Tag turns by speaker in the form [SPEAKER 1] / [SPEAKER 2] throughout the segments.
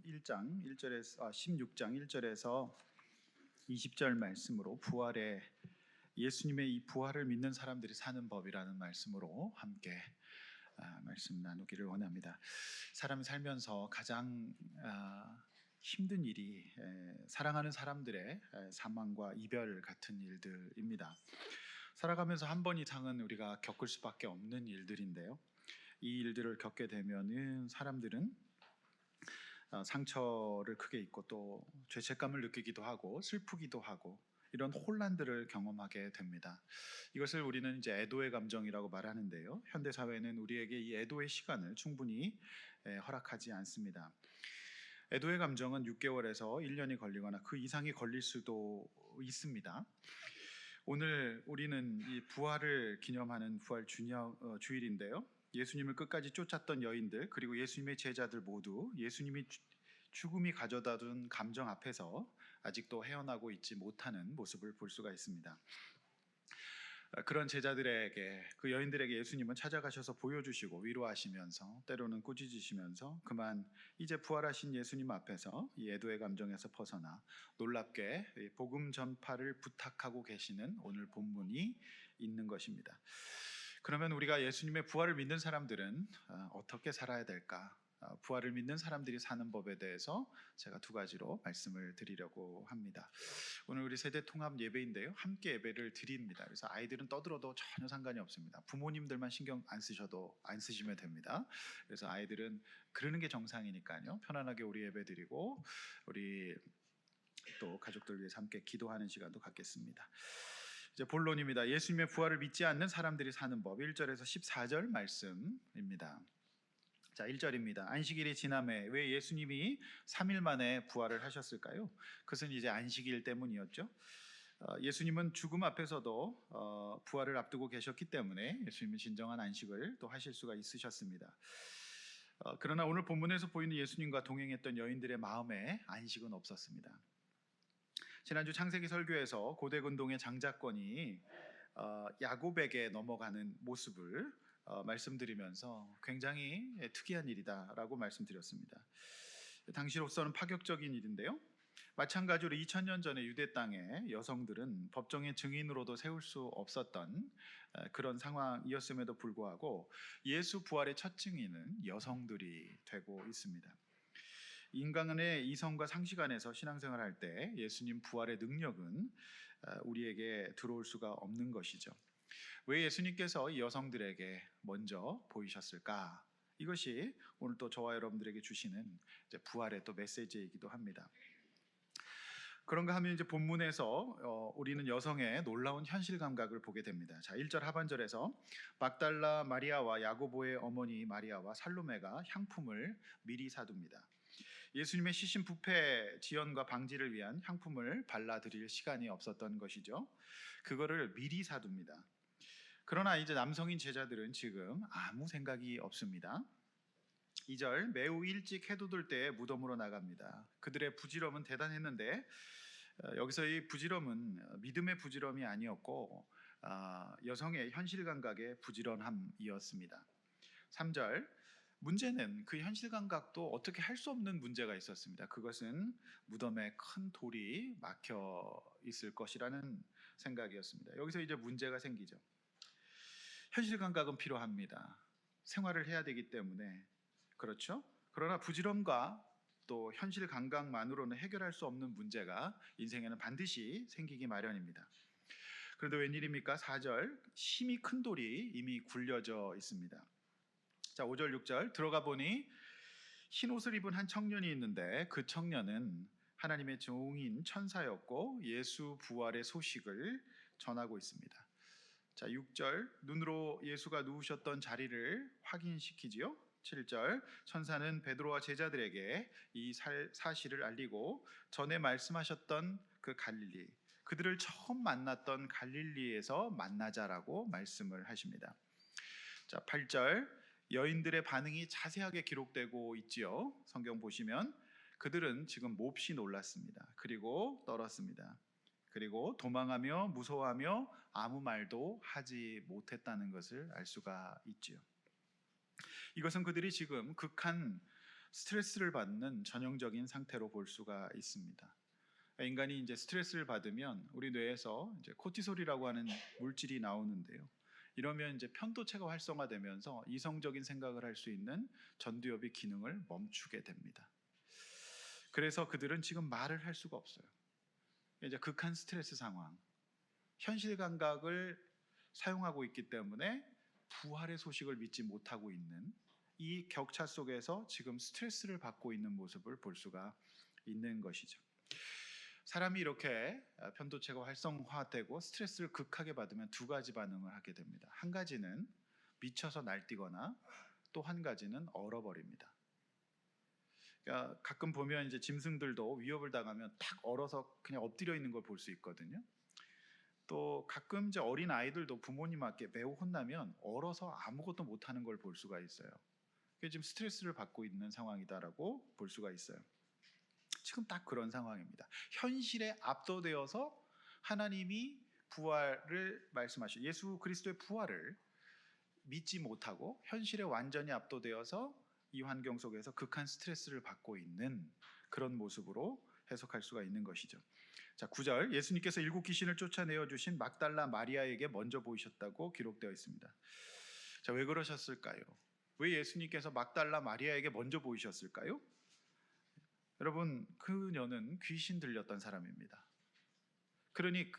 [SPEAKER 1] 1장 1절에서 16장 1절에서 20절 말씀으로 부활의 예수님의 이 부활을 믿는 사람들이 사는 법이라는 말씀으로 함께 말씀 나누기를 원합니다. 사람이 살면서 가장 힘든 일이 사랑하는 사람들의 사망과 이별 같은 일들입니다. 살아가면서 한 번 이상은 우리가 겪을 수밖에 없는 일들인데요. 이 일들을 겪게 되면은 사람들은 상처를 크게 입고 또 죄책감을 느끼기도 하고 슬프기도 하고 이런 혼란들을 경험하게 됩니다. 이것을 우리는 이제 애도의 감정이라고 말하는데요. 현대 사회는 우리에게 이 애도의 시간을 충분히 허락하지 않습니다. 애도의 감정은 6개월에서 1년이 걸리거나 그 이상이 걸릴 수도 있습니다. 오늘 우리는 이 부활을 기념하는 부활 주일인데요. 예수님을 끝까지 쫓았던 여인들 그리고 예수님의 제자들 모두 예수님이 죽음이 가져다 준 감정 앞에서 아직도 헤어나고 있지 못하는 모습을 볼 수가 있습니다. 그런 제자들에게, 그 여인들에게 예수님은 찾아가셔서 보여주시고 위로하시면서 때로는 꾸짖으시면서 그만 이제 부활하신 예수님 앞에서 이 애도의 감정에서 벗어나 놀랍게 복음 전파를 부탁하고 계시는 오늘 본문이 있는 것입니다. 그러면 우리가 예수님의 부활을 믿는 사람들은 어떻게 살아야 될까? 부활을 믿는 사람들이 사는 법에 대해서 제가 두 가지로 말씀을 드리려고 합니다. 오늘 우리 세대 통합 예배인데요. 함께 예배를 드립니다. 그래서 아이들은 떠들어도 전혀 상관이 없습니다. 부모님들만 신경 안 쓰시면 됩니다. 그래서 아이들은 그러는 게 정상이니까요. 편안하게 우리 예배 드리고 우리 또 가족들 위해서 함께 기도하는 시간도 갖겠습니다. 이제 본론입니다. 예수님의 부활을 믿지 않는 사람들이 사는 법 1절에서 14절 말씀입니다. 자, 1절입니다. 안식일이 지남에 왜 예수님이 3일 만에 부활을 하셨을까요? 그것은 이제 안식일 때문이었죠. 예수님은 죽음 앞에서도 부활을 앞두고 계셨기 때문에 예수님은 진정한 안식을 또 하실 수가 있으셨습니다. 그러나 오늘 본문에서 보이는 예수님과 동행했던 여인들의 마음에 안식은 없었습니다. 지난주 창세기 설교에서 고대 근동의 장자권이 야곱에게 넘어가는 모습을 말씀드리면서 굉장히 특이한 일이다라고 말씀드렸습니다. 당시로서는 파격적인 일인데요. 마찬가지로 2000년 전에 유대 땅의 여성들은 법정의 증인으로도 세울 수 없었던 그런 상황이었음에도 불구하고 예수 부활의 첫 증인은 여성들이 되고 있습니다. 인간의 이성과 상식 안에서 신앙생활할 때 예수님 부활의 능력은 우리에게 들어올 수가 없는 것이죠. 왜 예수님께서 여성들에게 먼저 보이셨을까? 이것이 오늘 또 저와 여러분들에게 주시는 이제 부활의 또 메시지이기도 합니다. 그런가 하면 이제 본문에서 우리는 여성의 놀라운 현실 감각을 보게 됩니다. 자, 1절 하반절에서 막달라 마리아와 야고보의 어머니 마리아와 살로메가 향품을 미리 사둡니다. 예수님의 시신 부패 지연과 방지를 위한 향품을 발라드릴 시간이 없었던 것이죠. 그거를 미리 사둡니다. 그러나 이제 남성인 제자들은 지금 아무 생각이 없습니다. 2절 매우 일찍 해돋을 때 무덤으로 나갑니다. 그들의 부지런은 대단했는데 여기서 이 부지런은 믿음의 부지런이 아니었고 여성의 현실 감각의 부지런함이었습니다. 3절 문제는 그 현실 감각도 어떻게 할 수 없는 문제가 있었습니다. 그것은 무덤에 큰 돌이 막혀 있을 것이라는 생각이었습니다. 여기서 이제 문제가 생기죠. 현실 감각은 필요합니다. 생활을 해야 되기 때문에 그렇죠? 그러나 부지런과 또 현실 감각만으로는 해결할 수 없는 문제가 인생에는 반드시 생기기 마련입니다. 그런데 웬일입니까? 4절 심히 큰 돌이 이미 굴려져 있습니다. 자, 5절 6절 들어가 보니 흰 옷을 입은 한 청년이 있는데 그 청년은 하나님의 종인 천사였고 예수 부활의 소식을 전하고 있습니다. 자, 6절 눈으로 예수가 누우셨던 자리를 확인시키지요. 7절 천사는 베드로와 제자들에게 이 사실을 알리고 전에 말씀하셨던 그 갈릴리, 그들을 처음 만났던 갈릴리에서 만나자라고 말씀을 하십니다. 자, 8절 여인들의 반응이 자세하게 기록되고 있지요. 성경 보시면 그들은 지금 몹시 놀랐습니다. 그리고 떨었습니다. 그리고 도망하며 무서워하며 아무 말도 하지 못했다는 것을 알 수가 있지요. 이것은 그들이 지금 극한 스트레스를 받는 전형적인 상태로 볼 수가 있습니다. 인간이 이제 스트레스를 받으면 우리 뇌에서 이제 코티솔이라고 하는 물질이 나오는데요. 이러면 이제 편도체가 활성화되면서 이성적인 생각을 할 수 있는 전두엽의 기능을 멈추게 됩니다. 그래서 그들은 지금 말을 할 수가 없어요. 이제 극한 스트레스 상황, 현실 감각을 사용하고 있기 때문에 부활의 소식을 믿지 못하고 있는 이 격차 속에서 지금 스트레스를 받고 있는 모습을 볼 수가 있는 것이죠. 사람이 이렇게 편도체가 활성화되고 스트레스를 극하게 받으면 두 가지 반응을 하게 됩니다. 한 가지는 미쳐서 날뛰거나 또 한 가지는 얼어버립니다. 그러니까 가끔 보면 이제 짐승들도 위협을 당하면 탁 얼어서 그냥 엎드려 있는 걸 볼 수 있거든요. 또 가끔 이제 어린 아이들도 부모님께 매우 혼나면 얼어서 아무것도 못하는 걸 볼 수가 있어요. 그게 지금 스트레스를 받고 있는 상황이다라고 볼 수가 있어요. 지금 딱 그런 상황입니다. 현실에 압도되어서 하나님이 부활을 말씀하시고 예수 그리스도의 부활을 믿지 못하고 현실에 완전히 압도되어서 이 환경 속에서 극한 스트레스를 받고 있는 그런 모습으로 해석할 수가 있는 것이죠. 자, 9절 예수님께서 일곱 귀신을 쫓아내어 주신 막달라 마리아에게 먼저 보이셨다고 기록되어 있습니다. 자, 왜 그러셨을까요? 왜 예수님께서 막달라 마리아에게 먼저 보이셨을까요? 여러분, 그녀는 귀신 들렸던 사람입니다. 그러니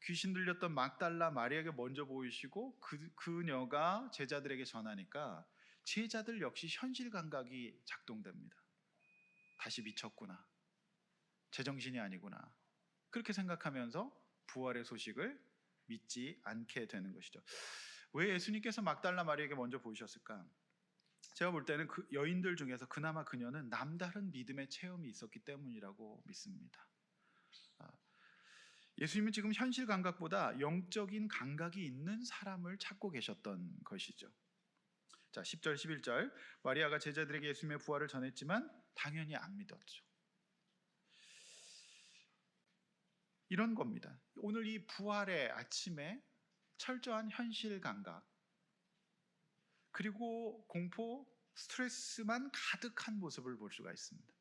[SPEAKER 1] 귀신 들렸던 막달라 마리아에게 먼저 보이시고 그녀가 제자들에게 전하니까 제자들 역시 현실 감각이 작동됩니다. 다시 미쳤구나. 제정신이 아니구나. 그렇게 생각하면서 부활의 소식을 믿지 않게 되는 것이죠. 왜 예수님께서 막달라 마리아에게 먼저 보이셨을까? 제가 볼 때는 그 여인들 중에서 그나마 그녀는 남다른 믿음의 체험이 있었기 때문이라고 믿습니다. 예수님은 지금 현실 감각보다 영적인 감각이 있는 사람을 찾고 계셨던 것이죠. 자, 10절 11절 마리아가 제자들에게 예수님의 부활을 전했지만 당연히 안 믿었죠. 이런 겁니다. 오늘 이 부활의 아침에 철저한 현실 감각 그리고 공포, 스트레스만 가득한 모습을 볼 수가 있습니다.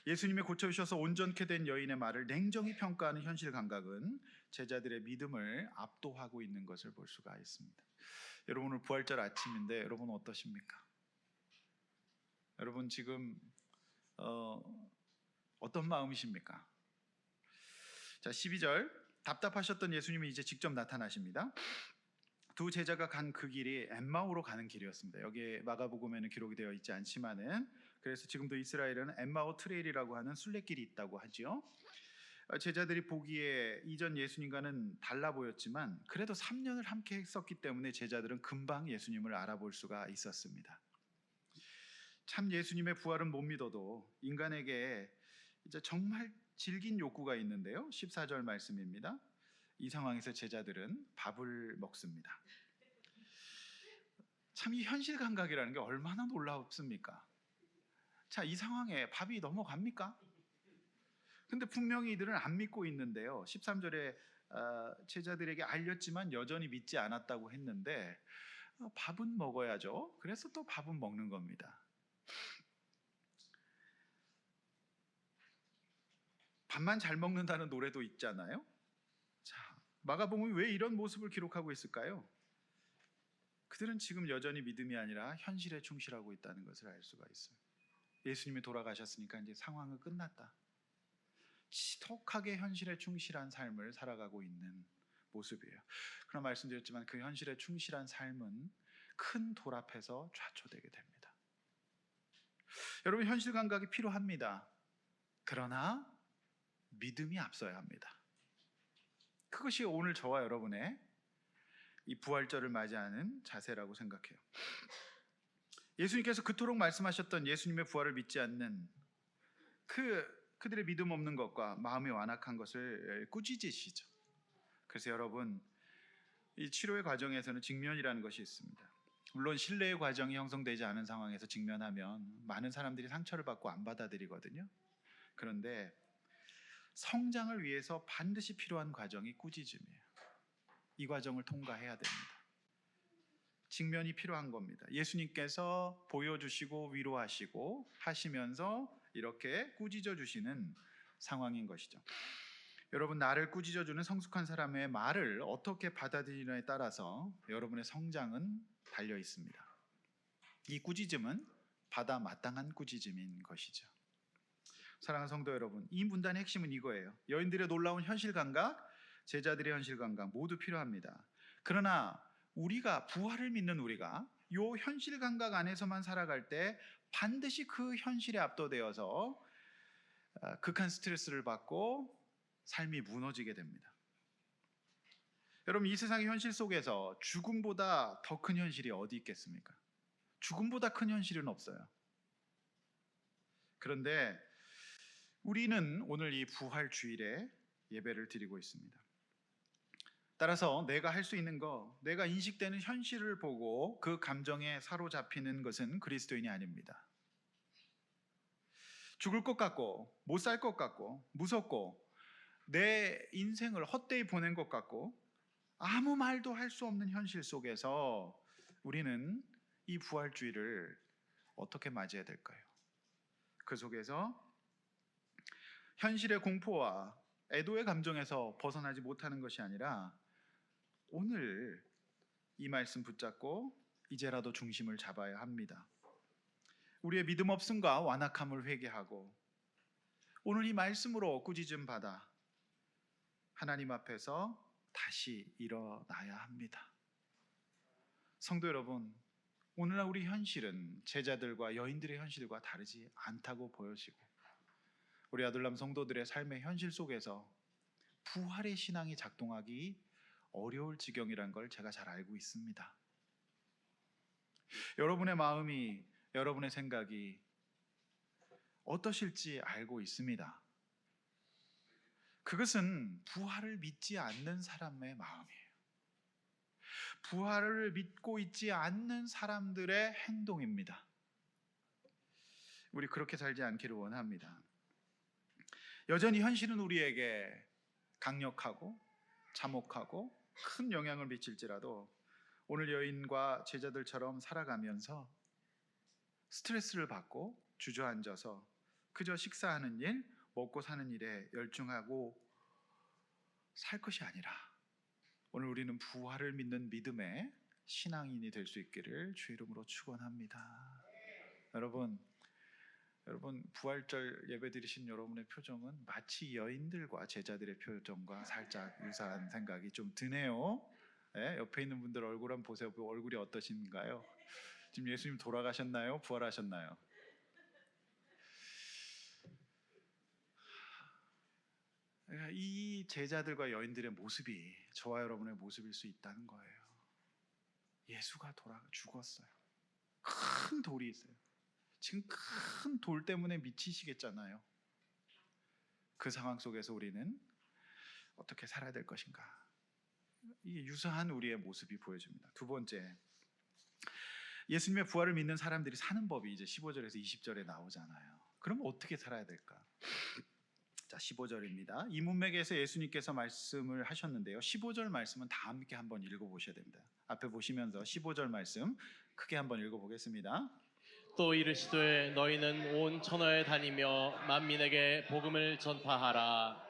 [SPEAKER 1] 예수님이 고쳐주셔서 온전케 된 여인의 말을 냉정히 평가하는 현실 감각은 제자들의 믿음을 압도하고 있는 것을 볼 수가 있습니다. 여러분 오늘 부활절 아침인데 여러분 어떠십니까? 여러분 지금 어떤 마음이십니까? 자, 12절 답답하셨던 예수님이 이제 직접 나타나십니다. 두 제자가 간 그 길이 엠마오로 가는 길이었습니다. 여기에 마가복음에는 기록이 되어 있지 않지만은 그래서 지금도 이스라엘은 엠마오 트레일이라고 하는 순례길이 있다고 하지요. 제자들이 보기에 이전 예수님과는 달라 보였지만 그래도 3년을 함께 했었기 때문에 제자들은 금방 예수님을 알아볼 수가 있었습니다. 참 예수님의 부활은 못 믿어도 인간에게 이제 정말 질긴 욕구가 있는데요. 14절 말씀입니다. 이 상황에서 제자들은 밥을 먹습니다. 참 이 현실 감각이라는 게 얼마나 놀랍습니까? 자, 이 상황에 밥이 넘어갑니까? 근데 분명히 이들은 안 믿고 있는데요. 13절에 제자들에게 알렸지만 여전히 믿지 않았다고 했는데 밥은 먹어야죠. 그래서 또 밥은 먹는 겁니다. 밥만 잘 먹는다는 노래도 있잖아요. 자, 마가복음이 왜 이런 모습을 기록하고 있을까요? 그들은 지금 여전히 믿음이 아니라 현실에 충실하고 있다는 것을 알 수가 있어요. 예수님이 돌아가셨으니까 이제 상황은 끝났다. 지독하게 현실에 충실한 삶을 살아가고 있는 모습이에요. 그런 말씀드렸지만 그 현실에 충실한 삶은 큰 돌 앞에서 좌초되게 됩니다. 여러분 현실 감각이 필요합니다. 그러나 믿음이 앞서야 합니다. 그것이 오늘 저와 여러분의 이 부활절을 맞이하는 자세라고 생각해요. 예수님께서 그토록 말씀하셨던 예수님의 부활을 믿지 않는 그들의 믿음 없는 것과 마음이 완악한 것을 꾸짖으시죠. 그래서 여러분 이 치료의 과정에서는 직면이라는 것이 있습니다. 물론 신뢰의 과정이 형성되지 않은 상황에서 직면하면 많은 사람들이 상처를 받고 안 받아들이거든요. 그런데 성장을 위해서 반드시 필요한 과정이 꾸짖음이에요. 이 과정을 통과해야 됩니다. 직면이 필요한 겁니다. 예수님께서 보여주시고 위로하시고 하시면서 이렇게 꾸짖어 주시는 상황인 것이죠. 여러분, 나를 꾸짖어 주는 성숙한 사람의 말을 어떻게 받아들이느냐에 따라서 여러분의 성장은 달려 있습니다. 이 꾸짖음은 받아 마땅한 꾸짖음인 것이죠. 사랑하는 성도 여러분, 이 문단의 핵심은 이거예요. 여인들의 놀라운 현실 감각, 제자들의 현실 감각 모두 필요합니다. 그러나 우리가 부활을 믿는 우리가 요 현실 감각 안에서만 살아갈 때 반드시 그 현실에 압도되어서 극한 스트레스를 받고 삶이 무너지게 됩니다. 여러분, 이 세상의 현실 속에서 죽음보다 더 큰 현실이 어디 있겠습니까? 죽음보다 큰 현실은 없어요. 그런데 우리는 오늘 이 부활 주일에 예배를 드리고 있습니다. 따라서 내가 할 수 있는 거, 내가 인식되는 현실을 보고 그 감정에 사로잡히는 것은 그리스도인이 아닙니다. 죽을 것 같고 못 살 것 같고 무섭고 내 인생을 헛되이 보낸 것 같고 아무 말도 할 수 없는 현실 속에서 우리는 이 부활주의를 어떻게 맞이해야 될까요? 그 속에서 현실의 공포와 애도의 감정에서 벗어나지 못하는 것이 아니라 오늘 이 말씀 붙잡고 이제라도 중심을 잡아야 합니다. 우리의 믿음 없음과 완악함을 회개하고 오늘 이 말씀으로 꾸짖음 받아 하나님 앞에서 다시 일어나야 합니다. 성도 여러분, 오늘날 우리 현실은 제자들과 여인들의 현실과 다르지 않다고 보여지고 우리 아들남 성도들의 삶의 현실 속에서 부활의 신앙이 작동하기 어려울 지경이란 걸 제가 잘 알고 있습니다. 여러분의 마음이, 여러분의 생각이 어떠실지 알고 있습니다. 그것은 부활을 믿지 않는 사람의 마음이에요. 부활을 믿고 있지 않는 사람들의 행동입니다. 우리 그렇게 살지 않기를 원합니다. 여전히 현실은 우리에게 강력하고 참혹하고 큰 영향을 미칠지라도 오늘 여인과 제자들처럼 살아가면서 스트레스를 받고 주저앉아서 그저 식사하는 일, 먹고 사는 일에 열중하고 살 것이 아니라 오늘 우리는 부활을 믿는 믿음의 신앙인이 될 수 있기를 주 이름으로 축원합니다. 여러분 부활절 예배 드리신 여러분의 표정은 마치 여인들과 제자들의 표정과 살짝 유사한 생각이 좀 드네요. 네, 옆에 있는 분들 얼굴 한번 보세요. 얼굴이 어떠신가요? 지금 예수님 돌아가셨나요? 부활하셨나요? 이 제자들과 여인들의 모습이 저와 여러분의 모습일 수 있다는 거예요. 예수가 죽었어요. 큰 돌이 있어요. 지금 큰 돌 때문에 미치시겠잖아요. 그 상황 속에서 우리는 어떻게 살아야 될 것인가? 이게 유사한 우리의 모습이 보여집니다. 두 번째, 예수님의 부활을 믿는 사람들이 사는 법이 이제 15절에서 20절에 나오잖아요. 그럼 어떻게 살아야 될까? 자, 15절입니다. 이 문맥에서 예수님께서 말씀을 하셨는데요. 15절 말씀은 다 함께 한번 읽어보셔야 됩니다. 앞에 보시면서 15절 말씀 크게 한번 읽어보겠습니다.
[SPEAKER 2] 또 이르시되 너희는 온 천하에 다니며 만민에게 복음을 전파하라.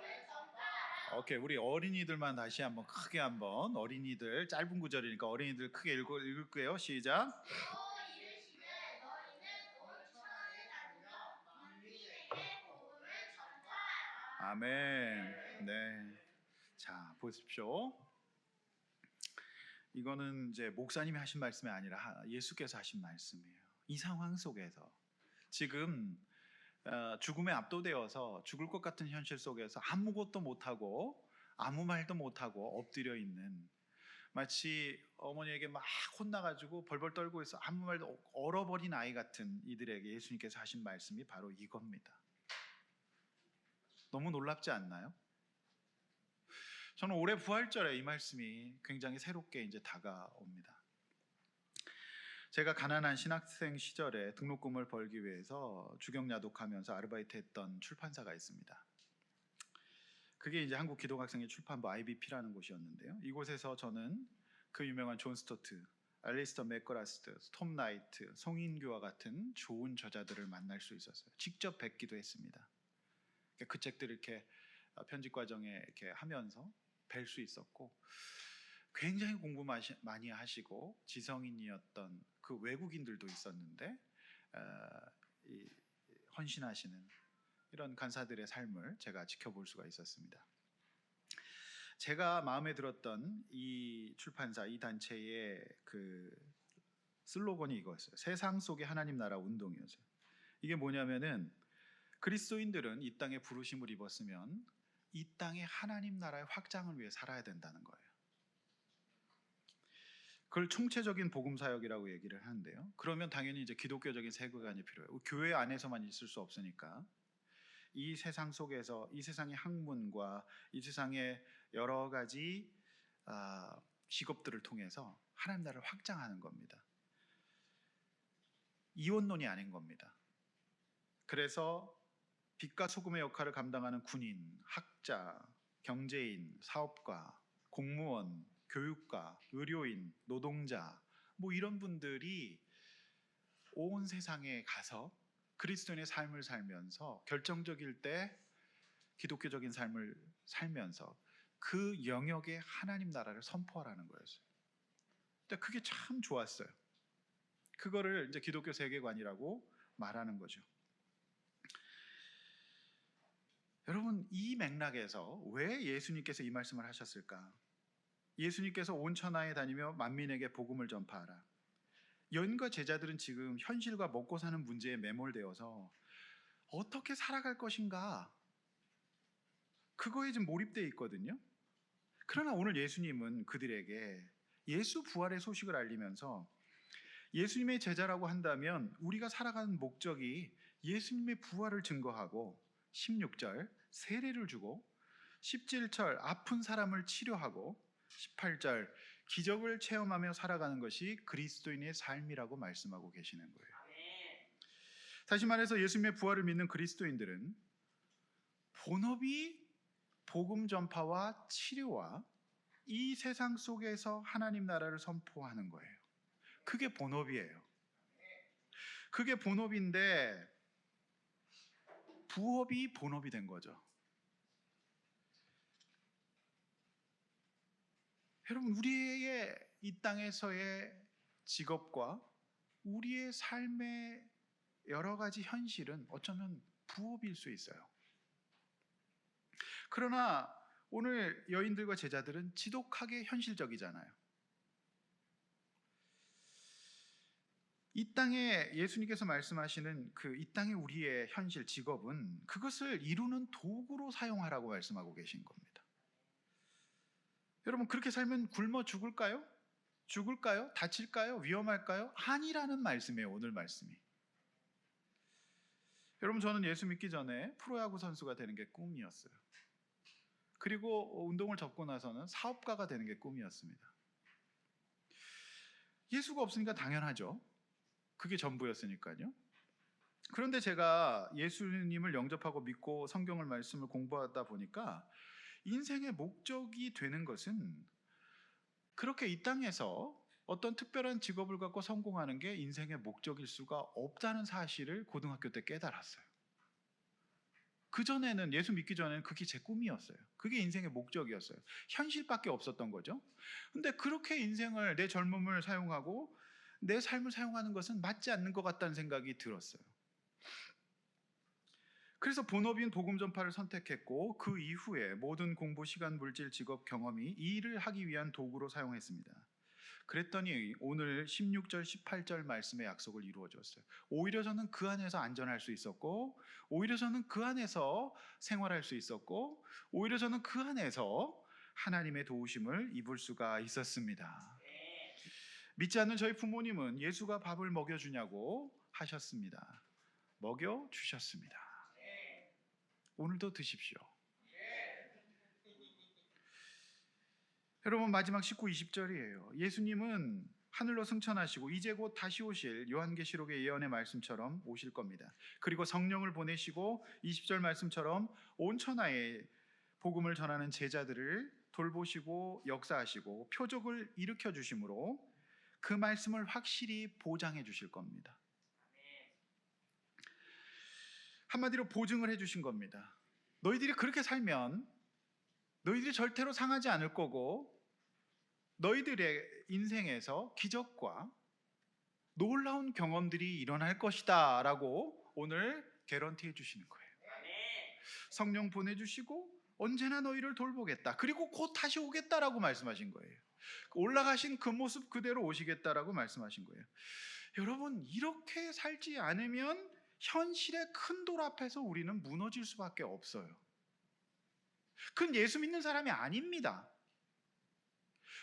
[SPEAKER 1] 오케이, 우리 어린이들만 다시 한번 크게 한번 어린이들 짧은 구절이니까 어린이들 크게 읽을게요. 시작. 아멘. 네. 자, 보십시오. 이거는 이제 목사님이 하신 말씀이 아니라 예수께서 하신 말씀이에요. 이 상황 속에서 지금 죽음에 압도되어서 죽을 것 같은 현실 속에서 아무것도 못하고 아무 말도 못하고 엎드려 있는 마치 어머니에게 막 혼나가지고 벌벌 떨고 있어 아무 말도 얼어버린 아이 같은 이들에게 예수님께서 하신 말씀이 바로 이겁니다. 너무 놀랍지 않나요? 저는 올해 부활절에 이 말씀이 굉장히 새롭게 이제 다가옵니다. 제가 가난한 신학생 시절에 등록금을 벌기 위해서 주경야독하면서 아르바이트했던 출판사가 있습니다. 그게 이제 한국기독학생의 출판부 IBP라는 곳이었는데요. 이곳에서 저는 그 유명한 존 스토트 알리스터 맥거라스트, 톰 나이트, 송인교와 같은 좋은 저자들을 만날 수 있었어요. 직접 뵙기도 했습니다. 그 책들을 이렇게 편집 과정에 이렇게 하면서 뵐 수 있었고, 굉장히 공부 많이 하시고 지성인이었던 그 외국인들도 있었는데 이 헌신하시는 이런 간사들의 삶을 제가 지켜볼 수가 있었습니다. 제가 마음에 들었던 이 출판사, 이 단체의 그 슬로건이 이거였어요. 세상 속의 하나님 나라 운동이었어요. 이게 뭐냐면은 그리스도인들은 이 땅에 부르심을 입었으면 이 땅의 하나님 나라의 확장을 위해 살아야 된다는 거예요. 그걸 총체적인 복음 사역이라고 얘기를 하는데요. 그러면 당연히 이제 기독교적인 세계관이 필요해요. 교회 안에서만 있을 수 없으니까 이 세상 속에서 이 세상의 학문과 이 세상의 여러 가지 직업들을 통해서 하나님 나라를 확장하는 겁니다. 이원론이 아닌 겁니다. 그래서 빛과 소금의 역할을 감당하는 군인, 학자, 경제인, 사업가, 공무원, 교육가, 의료인, 노동자 뭐 이런 분들이 온 세상에 가서 그리스도인의 삶을 살면서 결정적일 때 기독교적인 삶을 살면서 그 영역에 하나님 나라를 선포하라는 거였어요. 근데 그게 참 좋았어요. 그거를 이제 기독교 세계관이라고 말하는 거죠. 여러분, 이 맥락에서 왜 예수님께서 이 말씀을 하셨을까? 예수님께서 온 천하에 다니며 만민에게 복음을 전파하라. 여인과 제자들은 지금 현실과 먹고 사는 문제에 매몰되어서 어떻게 살아갈 것인가? 그거에 좀 몰입되어 있거든요. 그러나 오늘 예수님은 그들에게 예수 부활의 소식을 알리면서 예수님의 제자라고 한다면 우리가 살아가는 목적이 예수님의 부활을 증거하고 16절 세례를 주고 17절 아픈 사람을 치료하고 18절 기적을 체험하며 살아가는 것이 그리스도인의 삶이라고 말씀하고 계시는 거예요. 다시 말해서 예수님의 부활을 믿는 그리스도인들은 본업이 복음 전파와 치료와 이 세상 속에서 하나님 나라를 선포하는 거예요. 그게 본업이에요. 그게 본업인데 부업이 본업이 된 거죠. 여러분, 우리의 이 땅에서의 직업과 우리의 삶의 여러 가지 현실은 어쩌면 부업일 수 있어요. 그러나 오늘 여인들과 제자들은 지독하게 현실적이잖아요. 이 땅에 예수님께서 말씀하시는 그 이 땅의 우리의 현실 직업은 그것을 이루는 도구로 사용하라고 말씀하고 계신 겁니다. 여러분, 그렇게 살면 굶어 죽을까요? 죽을까요? 다칠까요? 위험할까요? 아니라는 말씀이에요, 오늘 말씀이. 여러분, 저는 예수 믿기 전에 프로야구 선수가 되는 게 꿈이었어요. 그리고 운동을 접고 나서는 사업가가 되는 게 꿈이었습니다. 예수가 없으니까 당연하죠. 그게 전부였으니까요. 그런데 제가 예수님을 영접하고 믿고 성경을 말씀을 공부하다 보니까 인생의 목적이 되는 것은 그렇게 이 땅에서 어떤 특별한 직업을 갖고 성공하는 게 인생의 목적일 수가 없다는 사실을 고등학교 때 깨달았어요. 그전에는 예수 믿기 전에는 그게 제 꿈이었어요. 그게 인생의 목적이었어요. 현실밖에 없었던 거죠. 근데 그렇게 인생을 내 젊음을 사용하고 내 삶을 사용하는 것은 맞지 않는 것 같다는 생각이 들었어요. 그래서 본업인 복음 전파를 선택했고 그 이후에 모든 공부, 시간, 물질, 직업, 경험이 이 일을 하기 위한 도구로 사용했습니다. 그랬더니 오늘 16절, 18절 말씀의 약속을 이루어 줬어요. 오히려 저는 그 안에서 안전할 수 있었고 오히려 저는 그 안에서 생활할 수 있었고 오히려 저는 그 안에서 하나님의 도우심을 입을 수가 있었습니다. 믿지 않는 저희 부모님은 예수가 밥을 먹여주냐고 하셨습니다. 먹여주셨습니다. 오늘도 드십시오. 여러분, 마지막 19, 20절이에요. 예수님은 하늘로 승천하시고 이제 곧 다시 오실 요한계시록의 예언의 말씀처럼 오실 겁니다. 그리고 성령을 보내시고 20절 말씀처럼 온 천하에 복음을 전하는 제자들을 돌보시고 역사하시고 표적을 일으켜 주심으로 그 말씀을 확실히 보장해 주실 겁니다. 한마디로 보증을 해 주신 겁니다. 너희들이 그렇게 살면 너희들이 절대로 상하지 않을 거고 너희들의 인생에서 기적과 놀라운 경험들이 일어날 것이다 라고 오늘 개런티 해주시는 거예요. 성령 보내주시고 언제나 너희를 돌보겠다. 그리고 곧 다시 오겠다라고 말씀하신 거예요. 올라가신 그 모습 그대로 오시겠다라고 말씀하신 거예요. 여러분, 이렇게 살지 않으면 현실의 큰 돌 앞에서 우리는 무너질 수밖에 없어요. 그건 예수 믿는 사람이 아닙니다.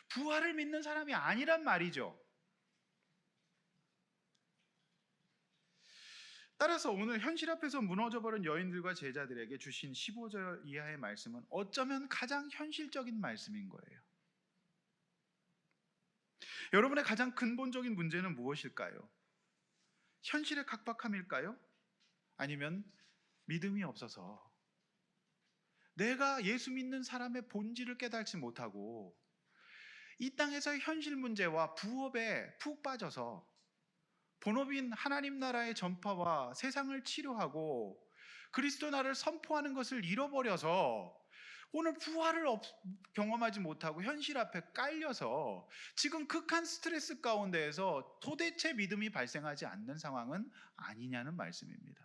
[SPEAKER 1] 부활을 믿는 사람이 아니란 말이죠. 따라서 오늘 현실 앞에서 무너져버린 여인들과 제자들에게 주신 15절 이하의 말씀은 어쩌면 가장 현실적인 말씀인 거예요. 여러분의 가장 근본적인 문제는 무엇일까요? 현실의 각박함일까요? 아니면 믿음이 없어서 내가 예수 믿는 사람의 본질을 깨닫지 못하고 이 땅에서의 현실 문제와 부업에 푹 빠져서 본업인 하나님 나라의 전파와 세상을 치료하고 그리스도 나라를 선포하는 것을 잃어버려서 오늘 부활을 경험하지 못하고 현실 앞에 깔려서 지금 극한 스트레스 가운데에서 도대체 믿음이 발생하지 않는 상황은 아니냐는 말씀입니다.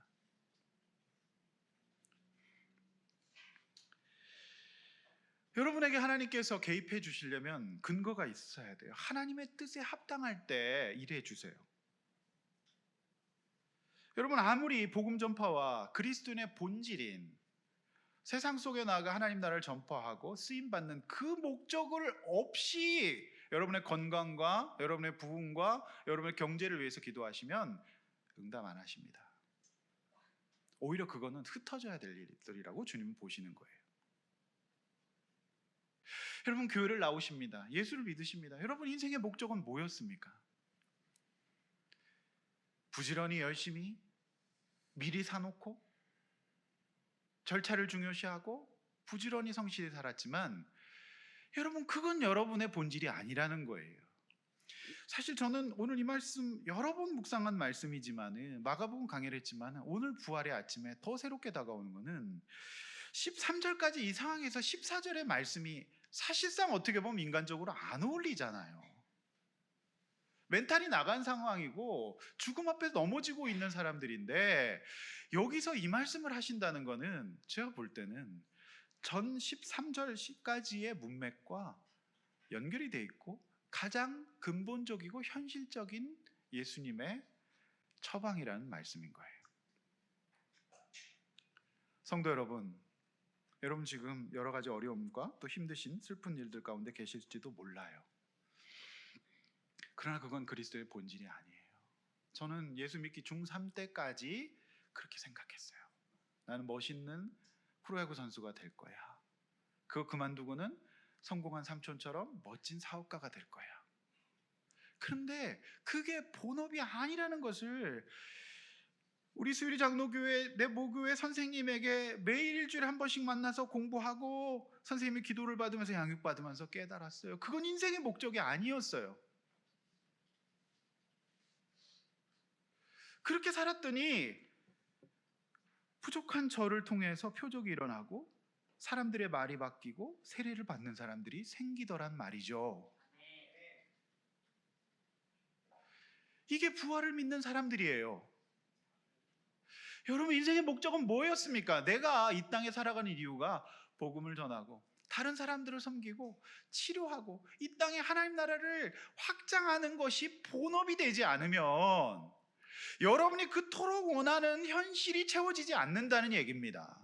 [SPEAKER 1] 여러분에게 하나님께서 개입해 주시려면 근거가 있어야 돼요. 하나님의 뜻에 합당할 때 일해 주세요. 여러분, 아무리 복음 전파와 그리스도인의 본질인 세상 속에 나아가 하나님 나라를 전파하고 쓰임받는 그 목적을 없이 여러분의 건강과 여러분의 부흥과 여러분의 경제를 위해서 기도하시면 응답 안 하십니다. 오히려 그거는 흩어져야 될 일들이라고 주님은 보시는 거예요. 여러분, 교회를 나오십니다. 예수를 믿으십니다. 여러분, 인생의 목적은 뭐였습니까? 부지런히 열심히 미리 사놓고 절차를 중요시하고 부지런히 성실히 살았지만 여러분, 그건 여러분의 본질이 아니라는 거예요. 사실 저는 오늘 이 말씀 여러 번 묵상한 말씀이지만 마가복음 강의를 했지만 오늘 부활의 아침에 더 새롭게 다가오는 것은 13절까지 이 상황에서 14절의 말씀이 사실상 어떻게 보면 인간적으로 안 어울리잖아요. 멘탈이 나간 상황이고 죽음 앞에서 넘어지고 있는 사람들인데 여기서 이 말씀을 하신다는 것은 제가 볼 때는 전 13절까지의 문맥과 연결이 돼 있고 가장 근본적이고 현실적인 예수님의 처방이라는 말씀인 거예요. 성도 여러분, 여러분 지금 여러 가지 어려움과 또 힘드신 슬픈 일들 가운데 계실지도 몰라요. 그러나 그건 그리스도의 본질이 아니에요. 저는 예수 믿기 중3 때까지 그렇게 생각했어요. 나는 멋있는 프로야구 선수가 될 거야. 그거 그만두고는 성공한 삼촌처럼 멋진 사업가가 될 거야. 그런데 그게 본업이 아니라는 것을 우리 수유리 장로교회 내 모교회 선생님에게 매일 일주일에 한 번씩 만나서 공부하고 선생님이 기도를 받으면서 양육받으면서 깨달았어요. 그건 인생의 목적이 아니었어요. 그렇게 살았더니 부족한 저를 통해서 표적이 일어나고 사람들의 말이 바뀌고 세례를 받는 사람들이 생기더란 말이죠. 이게 부활을 믿는 사람들이에요. 여러분, 인생의 목적은 뭐였습니까? 내가 이 땅에 살아가는 이유가 복음을 전하고 다른 사람들을 섬기고 치료하고 이 땅에 하나님 나라를 확장하는 것이 본업이 되지 않으면 여러분이 그토록 원하는 현실이 채워지지 않는다는 얘기입니다.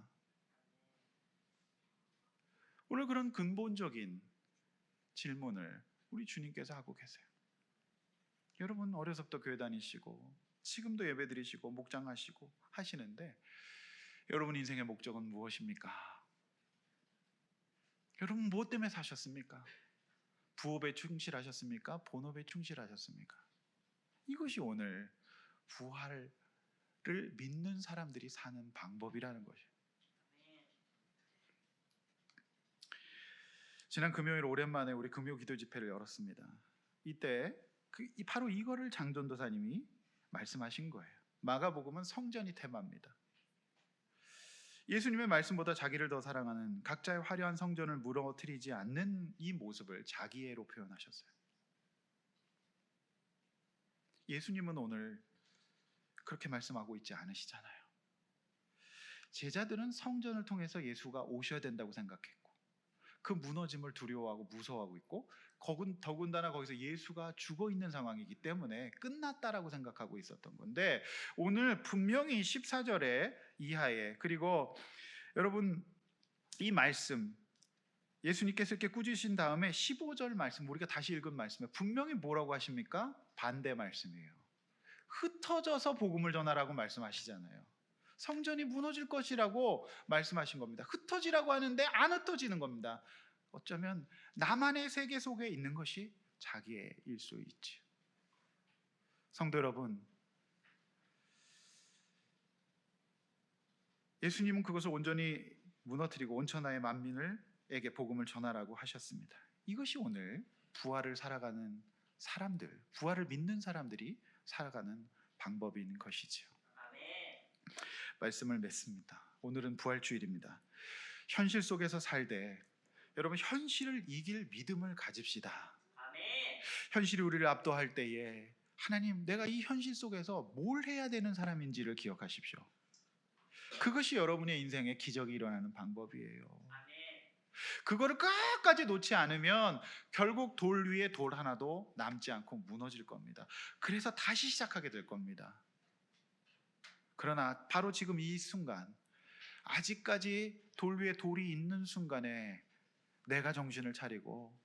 [SPEAKER 1] 오늘 그런 근본적인 질문을 우리 주님께서 하고 계세요. 여러분, 어려서부터 교회 다니시고 지금도 예배 드리시고 목장하시고 하시는데 여러분 인생의 목적은 무엇입니까? 여러분 무엇 때문에 사셨습니까? 부업에 충실하셨습니까? 본업에 충실하셨습니까? 이것이 오늘 부활을 믿는 사람들이 사는 방법이라는 것이에요. 지난 금요일 오랜만에 우리 금요 기도 집회를 열었습니다. 이때 바로 이거를 장전도사님이 말씀하신 거예요. 마가복음은 성전이 테마입니다. 예수님의 말씀보다 자기를 더 사랑하는 각자의 화려한 성전을 무너뜨리지 않는 이 모습을 자기애로 표현하셨어요. 예수님은 오늘 그렇게 말씀하고 있지 않으시잖아요. 제자들은 성전을 통해서 예수가 오셔야 된다고 생각했고 그 무너짐을 두려워하고 무서워하고 있고 더군다나 거기서 예수가 죽어 있는 상황이기 때문에 끝났다라고 생각하고 있었던 건데, 오늘 분명히 14절에 이하에, 그리고 여러분 이 말씀 예수님께서 이렇게 꾸짖으신 다음에 15절 말씀, 우리가 다시 읽은 말씀에 분명히 뭐라고 하십니까? 반대 말씀이에요. 흩어져서 복음을 전하라고 말씀하시잖아요. 성전이 무너질 것이라고 말씀하신 겁니다. 흩어지라고 하는데 안 흩어지는 겁니다. 어쩌면 나만의 세계 속에 있는 것이 자기애일 수 있지. 성도 여러분, 예수님은 그것을 온전히 무너뜨리고 온 천하의 만민에게 복음을 전하라고 하셨습니다. 이것이 오늘 부활을 살아가는 사람들, 부활을 믿는 사람들이 살아가는 방법인 것이지요. 말씀을 맺습니다. 오늘은 부활주일입니다. 현실 속에서 살되 여러분 현실을 이길 믿음을 가집시다. 현실이 우리를 압도할 때에 하나님, 내가 이 현실 속에서 뭘 해야 되는 사람인지를 기억하십시오. 그것이 여러분의 인생에 기적이 일어나는 방법이에요. 그거를 끝까지 놓지 않으면 결국 돌 위에 돌 하나도 남지 않고 무너질 겁니다. 그래서 다시 시작하게 될 겁니다. 그러나 바로 지금 이 순간, 아직까지 돌 위에 돌이 있는 순간에 내가 정신을 차리고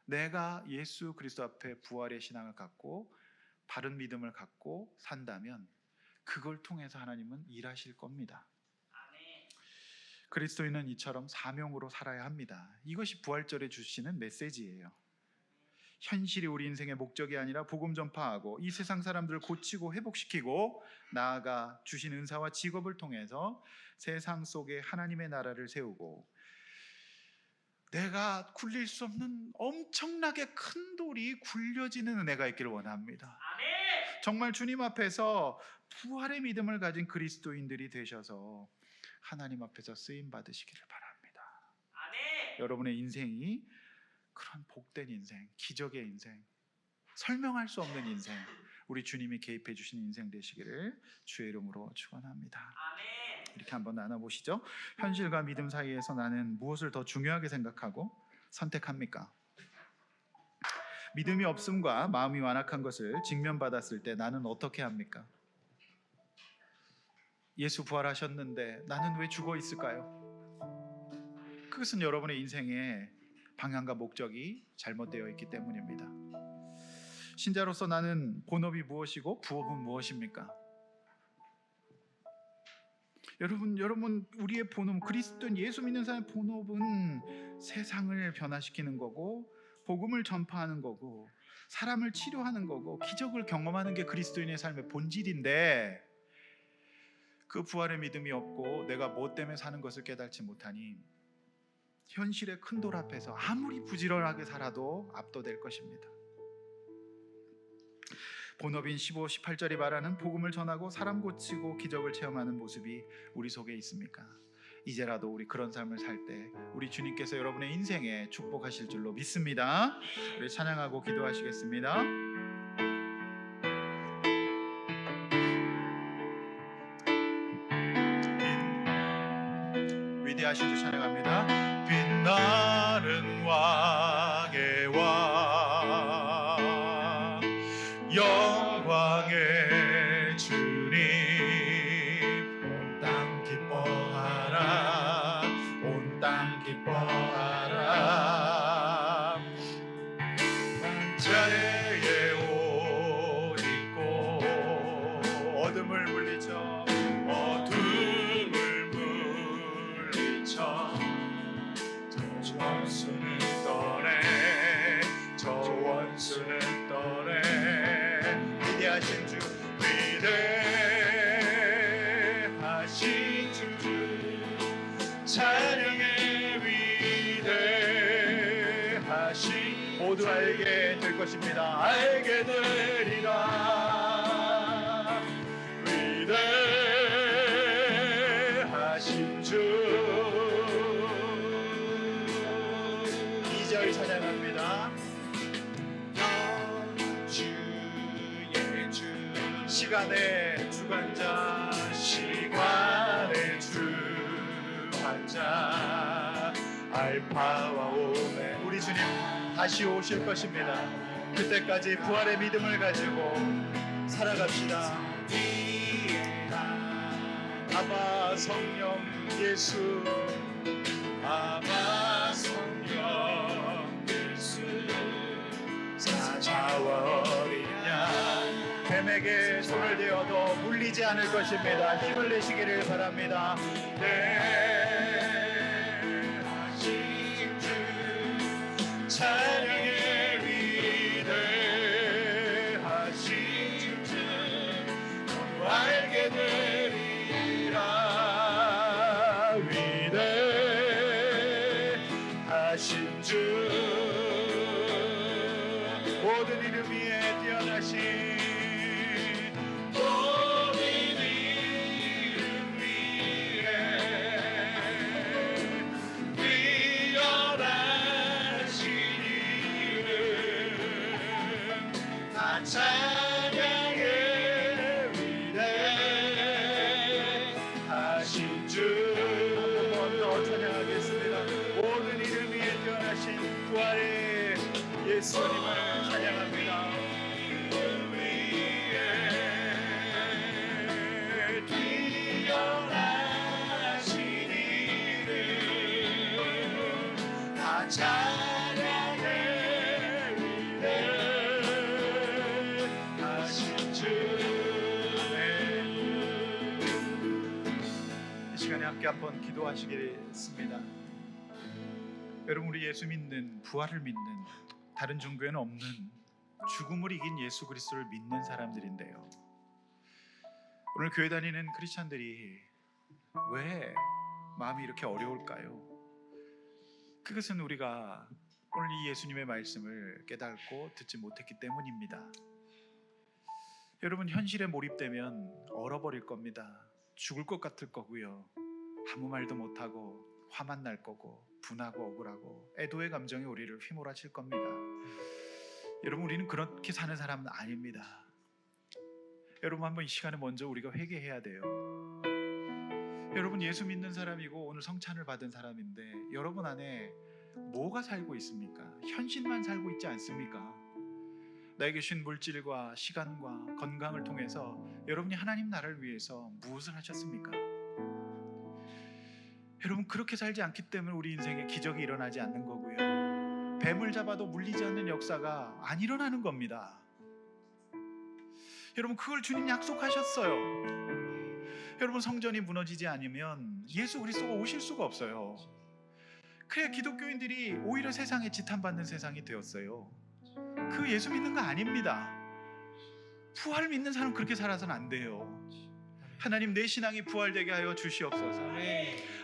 [SPEAKER 1] 내가 예수 그리스도 앞에 부활의 신앙을 갖고 바른 믿음을 갖고 산다면 그걸 통해서 하나님은 일하실 겁니다. 그리스도인은 이처럼 사명으로 살아야 합니다. 이것이 부활절에 주시는 메시지예요. 현실이 우리 인생의 목적이 아니라 복음 전파하고 이 세상 사람들을 고치고 회복시키고 나아가 주신 은사와 직업을 통해서 세상 속에 하나님의 나라를 세우고, 내가 굴릴 수 없는 엄청나게 큰 돌이 굴려지는 은혜가 있기를 원합니다. 정말 주님 앞에서 부활의 믿음을 가진 그리스도인들이 되셔서 하나님 앞에서 쓰임 받으시기를 바랍니다. 여러분의 인생이 그런 복된 인생, 기적의 인생, 설명할 수 없는 인생, 우리 주님이 개입해 주신 인생 되시기를 주의 이름으로 축원합니다. 이렇게 한번 나눠보시죠. 현실과 믿음 사이에서 나는 무엇을 더 중요하게 생각하고 선택합니까? 믿음이 없음과 마음이 완악한 것을 직면받았을 때 나는 어떻게 합니까? 예수 부활하셨는데 나는 왜 죽어 있을까요? 그것은 여러분의 인생의 방향과 목적이 잘못되어 있기 때문입니다. 신자로서 나는 본업이 무엇이고 부업은 무엇입니까? 여러분 우리의 본업, 그리스도인 예수 믿는 사람의 본업은 세상을 변화시키는 거고 복음을 전파하는 거고 사람을 치료하는 거고 기적을 경험하는 게 그리스도인의 삶의 본질인데, 그 부활의 믿음이 없고 내가 뭐 때문에 사는 것을 깨닫지 못하니 현실의 큰 돌 앞에서 아무리 부지런하게 살아도 압도될 것입니다. 본업인 15, 18절이 말하는 복음을 전하고 사람 고치고 기적을 체험하는 모습이 우리 속에 있습니까? 이제라도 우리 그런 삶을 살 때 우리 주님께서 여러분의 인생에 축복하실 줄로 믿습니다. 우리 찬양하고 기도하시겠습니다. 위대하신 주 찬양합니다. 빛나는 왕의 왕, 영광의 주님, 온 땅 기뻐하라, 온 땅 기뻐하라. 자의 옷 입고 어둠을 물리쳐, 어둠을 물리쳐 저 원수는 떠내, 저 원수는 떠내. 위대하신 주, 위대하신 주, 찬양의 위대하신 모두 알게 알게 될 것입니다. 알게 되리라. 위대하신 주. 2절 찬양합니다. 주의 주. 시간의 주관자, 시간의 주관자, 알파와 오메. 우리 주님 다시 오실 것입니다. 그때까지 부활의 믿음을 가지고 살아갑시다. 아바 성령 예수, 아바 성령 예수, 사자와 어린 양, 뱀에게 손을 대어도 물리지 않을 것입니다. 힘을 내시기를 바랍니다. 위대하신 주, 찬양의 위대하신 주, 알게 되리라. 위대하신 주, 모든 이름 위에 뛰어나신, 모든 이름 위에 뛰어나신 이름, 다 찬양의 위대하신 주. 한 번 더 찬양하겠습니다. 모든 이름 위에 뛰어나신 부활의 예수님을 찬양합니다. 뛰어나신 이름, 다 찬양의 위대하신 주. 이 시간에 함께 한번 기도하시겠습니다. 여러분, 우리 예수 믿는, 부활을 믿는, 다른 종교에는 없는 죽음을 이긴 예수 그리스도를 믿는 사람들인데요, 오늘 교회 다니는 크리스찬들이 왜 마음이 이렇게 어려울까요? 그것은 우리가 오늘 이 예수님의 말씀을 깨닫고 듣지 못했기 때문입니다. 여러분, 현실에 몰입되면 얼어버릴 겁니다. 죽을 것 같을 거고요, 아무 말도 못하고 화만 날 거고, 분하고 억울하고 애도의 감정이 우리를 휘몰아칠 겁니다. 여러분, 우리는 그렇게 사는 사람은 아닙니다. 여러분, 한번 이 시간에 먼저 우리가 회개해야 돼요. 여러분, 예수 믿는 사람이고 오늘 성찬을 받은 사람인데 여러분 안에 뭐가 살고 있습니까? 현실만 살고 있지 않습니까? 나에게 주신 물질과 시간과 건강을 통해서 여러분이 하나님 나라를 위해서 무엇을 하셨습니까? 여러분, 그렇게 살지 않기 때문에 우리 인생에 기적이 일어나지 않는 거고요, 뱀을 잡아도 물리지 않는 역사가 안 일어나는 겁니다. 여러분, 그걸 주님 약속하셨어요. 여러분, 성전이 무너지지 않으면 예수 그리스도가 오실 수가 없어요. 그래 기독교인들이 오히려 세상에 지탄받는 세상이 되었어요. 그 예수 믿는 거 아닙니다. 부활을 믿는 사람 그렇게 살아서는 안 돼요. 하나님, 내 신앙이 부활되게 하여 주시옵소서.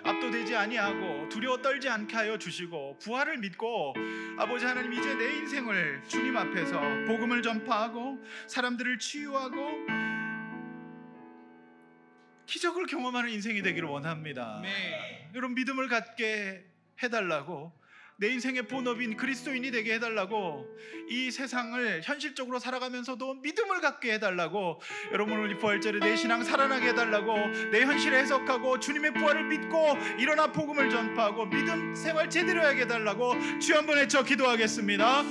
[SPEAKER 1] 압도되지 아니하고 두려워 떨지 않게 하여 주시고, 부활을 믿고 아버지 하나님, 이제 내 인생을 주님 앞에서 복음을 전파하고 사람들을 치유하고 기적을 경험하는 인생이 되기를 원합니다. 여러분, 믿음을 갖게 해달라고, 내 인생의 본업인 그리스도인이 되게 해달라고, 이 세상을 현실적으로 살아가면서도 믿음을 갖게 해달라고, 여러분 오늘 이 부활절에 내 신앙 살아나게 해달라고, 내 현실을 해석하고 주님의 부활을 믿고 일어나 복음을 전파하고 믿음 생활 제대로 하게 해달라고 주 한번 외쳐 기도하겠습니다.